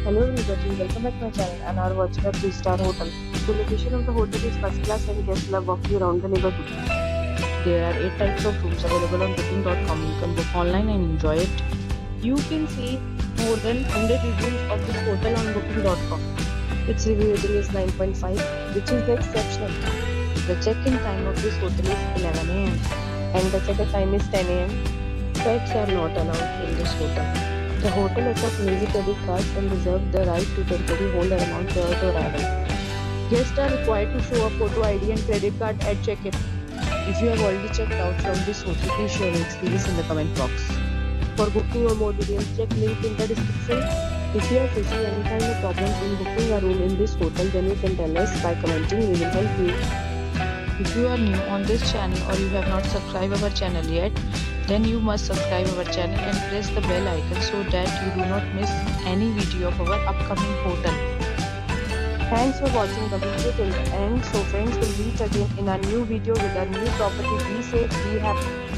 Hello everybody, welcome back to my channel and are watching a 3-star hotel. The location of the hotel is first class and guests love walking around the neighborhood. There are 8 types of rooms available on booking.com. You can book online and enjoy it. You can see more than 100 reviews of this hotel on booking.com. Its review rating is 9.5, which is exceptional. The check-in time of this hotel is 11 am and the check-out time is 10 am. Pets are not allowed in this hotel. The hotel accepts major credit cards and reserves the right to temporarily hold an amount prior to arrival. Guests are required to show a photo ID and credit card at check-in. If you have already checked out from this hotel, please share your experience in the comment box. For booking or more details, check link in the description. If you are facing any kind of problem in booking a room in this hotel, then you can tell us by commenting. We will help you. If you are new on this channel or you have not subscribed our channel yet, then you must subscribe our channel and press the bell icon so that you do not miss any video of our upcoming hotel. Thanks for watching the video till the end. So friends, will meet again in a new video with a new property. Be safe, be happy.